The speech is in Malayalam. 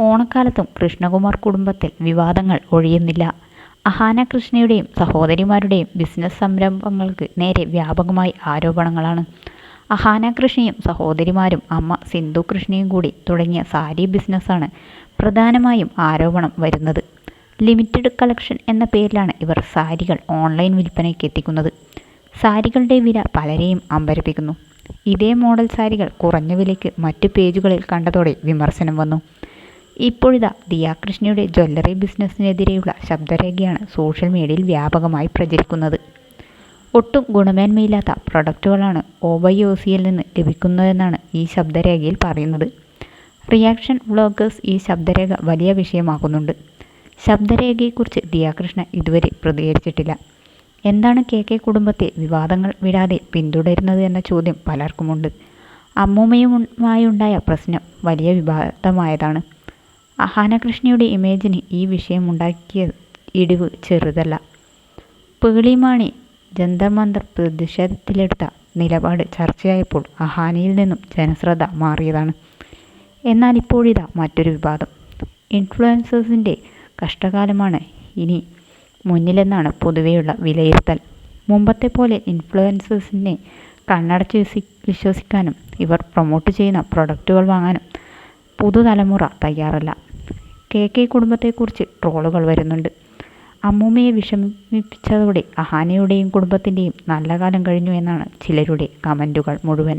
ഓണക്കാലത്തും കൃഷ്ണകുമാർ കുടുംബത്തിൽ വിവാദങ്ങൾ ഒഴിയുന്നില്ല. അഹാന കൃഷ്ണയുടെയും സഹോദരിമാരുടെയും ബിസിനസ് സംരംഭങ്ങൾക്ക് നേരെ വ്യാപകമായി ആരോപണങ്ങളാണ്. അഹാന കൃഷ്ണയും സഹോദരിമാരും അമ്മ സിന്ധു കൃഷ്ണയും കൂടി തുടങ്ങിയ സാരി ബിസിനസ്സാണ് പ്രധാനമായും ആരോപണം വരുന്നത്. ലിമിറ്റഡ് കളക്ഷൻ എന്ന പേരിലാണ് ഇവർ സാരികൾ ഓൺലൈൻ വിൽപ്പനയ്ക്ക് എത്തിക്കുന്നത്. സാരികളുടെ വില പലരെയും അമ്പരപ്പിക്കുന്നു. ഇതേ മോഡൽ സാരികൾ കുറഞ്ഞ വിലയ്ക്ക് മറ്റു പേജുകളിൽ കണ്ടതോടെ വിമർശനം വന്നു. ഇപ്പോഴിതാ ദിയ കൃഷ്ണയുടെ ജ്വല്ലറി ബിസിനസ്സിനെതിരെയുള്ള ശബ്ദരേഖയാണ് സോഷ്യൽ മീഡിയയിൽ വ്യാപകമായി പ്രചരിക്കുന്നത്. ഒട്ടും ഗുണമേന്മയില്ലാത്ത പ്രൊഡക്റ്റുകളാണ് OYOCയിൽ നിന്ന് ലഭിക്കുന്നതെന്നാണ് ഈ ശബ്ദരേഖയിൽ പറയുന്നത്. റിയാക്ഷൻ വ്ളോഗേഴ്സ് ഈ ശബ്ദരേഖ വലിയ വിഷയമാക്കുന്നുണ്ട്. ശബ്ദരേഖയെക്കുറിച്ച് ദിയ കൃഷ്ണ ഇതുവരെ പ്രതികരിച്ചിട്ടില്ല. എന്താണ് KK കുടുംബത്തെ വിവാദങ്ങൾ വിടാതെ പിന്തുടരുന്നത് എന്ന ചോദ്യം പലർക്കുമുണ്ട്. അമ്മൂമ്മയുമായുണ്ടായ പ്രശ്നം വലിയ വിവാദമായതാണ്. അഹാന കൃഷ്ണയുടെ ഇമേജിന് ഈ വിഷയമുണ്ടാക്കിയ ഇടിവ് ചെറുതല്ല. പേളിമാണി ജന്തർ മന്തർ പ്രതിഷേധത്തിലെടുത്ത നിലപാട് ചർച്ചയായപ്പോൾ അഹാനയിൽ നിന്നും ജനശ്രദ്ധ മാറിയതാണ്. എന്നാൽ ഇപ്പോഴിതാ മറ്റൊരു വിവാദം. ഇൻഫ്ലുവൻസേഴ്സിൻ്റെ കഷ്ടകാലമാണ് ഇനി മുന്നിലെന്നാണ് പൊതുവെയുള്ള വിലയിരുത്തൽ. മുമ്പത്തെ പോലെ ഇൻഫ്ലുവൻസേഴ്സിനെ കണ്ണടച്ച് വിശ്വസിക്കാനും ഇവർ പ്രൊമോട്ട് ചെയ്യുന്ന പ്രൊഡക്റ്റുകൾ വാങ്ങാനും പുതുതലമുറ തയ്യാറല്ല. KK കുടുംബത്തെക്കുറിച്ച് ട്രോളുകൾ വരുന്നുണ്ട്. അമ്മൂമ്മയെ വിഷമിപ്പിച്ചതോടെ അഹാനയുടെയും കുടുംബത്തിൻ്റെയും നല്ല കാലം കഴിഞ്ഞു എന്നാണ് ചിലരുടെ കമൻറ്റുകൾ മുഴുവൻ.